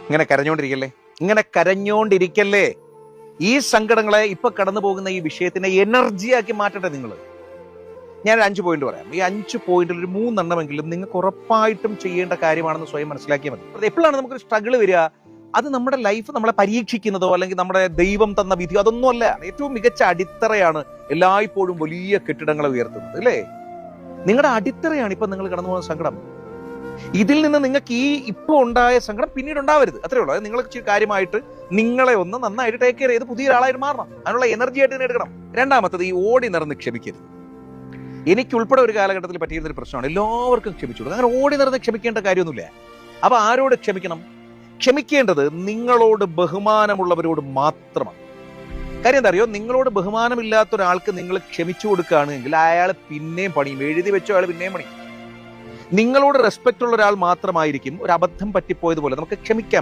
ഇങ്ങനെ കരഞ്ഞോണ്ടിരിക്കല്ലേ, ഇങ്ങനെ കരഞ്ഞോണ്ടിരിക്കല്ലേ. ഈ സങ്കടങ്ങളെ, ഇപ്പൊ കടന്നു പോകുന്ന ഈ വിഷയത്തിനെ എനർജിയാക്കി മാറ്റട്ടെ നിങ്ങൾ. ഞാൻ 5 പോയിന്റ് പറയാം. ഈ 5 പോയിന്റിൽ ഒരു 3 എണ്ണമെങ്കിലും നിങ്ങൾക്ക് ഉറപ്പായിട്ടും ചെയ്യേണ്ട കാര്യമാണെന്ന് സ്വയം മനസ്സിലാക്കിയാൽ മതി. എപ്പോഴാണ് നമുക്കൊരു സ്ട്രഗിൾ വരിക? അത് നമ്മുടെ ലൈഫ് നമ്മളെ പരീക്ഷിക്കുന്നതോ അല്ലെങ്കിൽ നമ്മുടെ ദൈവം തന്ന വിധിയോ അതൊന്നുമല്ല. ഏറ്റവും മികച്ച അടിത്തറയാണ് എല്ലായ്പ്പോഴും വലിയ കെട്ടിടങ്ങളെ ഉയർത്തുന്നത്, അല്ലേ? നിങ്ങളുടെ അടിത്തറയാണ് ഇപ്പൊ നിങ്ങൾ കടന്നു പോകുന്ന സങ്കടം. ഇതിൽ നിന്ന് നിങ്ങൾക്ക് ഈ ഇപ്പോൾ ഉണ്ടായ സങ്കടം പിന്നീട് ഉണ്ടാവരുത്, അത്രേ ഉള്ളൂ. അത് നിങ്ങൾക്ക് കാര്യമായിട്ട് നിങ്ങളെ ഒന്ന് നന്നായിട്ട് ടേക്ക് കെയർ ചെയ്ത് പുതിയൊരാളായിട്ട് മാറണം. അതിനുള്ള എനർജി ആയിട്ട് തന്നെ എടുക്കണം. രണ്ടാമത്തത്, ഈ ഓടി നിറന്ന് ക്ഷമിക്കരുത്. എനിക്കുൾപ്പെടെ ഒരു കാലഘട്ടത്തിൽ പറ്റിയിരുന്നൊരു പ്രശ്നമാണ്. എല്ലാവർക്കും ക്ഷമിച്ചു കൊടുക്കുക. അങ്ങനെ ഓടി നിറന്ന് ക്ഷമിക്കേണ്ട കാര്യമൊന്നുമില്ല. അപ്പൊ ആരോട് ക്ഷമിക്കണം? ക്ഷമിക്കേണ്ടത് നിങ്ങളോട് ബഹുമാനമുള്ളവരോട് മാത്രമാണ്. കാര്യം എന്താ അറിയോ? നിങ്ങളോട് ബഹുമാനമില്ലാത്ത ഒരാൾക്ക് നിങ്ങൾ ക്ഷമിച്ചു കൊടുക്കുകയാണെങ്കിൽ അയാൾ പിന്നെയും പണിയും. എഴുതി വെച്ചോ, അയാൾ പിന്നെയും പണിയും. നിങ്ങളോട് റെസ്പെക്ട് ഉള്ള ഒരാൾ മാത്രമായിരിക്കും ഒരു അബദ്ധം പറ്റിപ്പോയതുപോലെ നമുക്ക് ക്ഷമിക്കാൻ പറ്റും.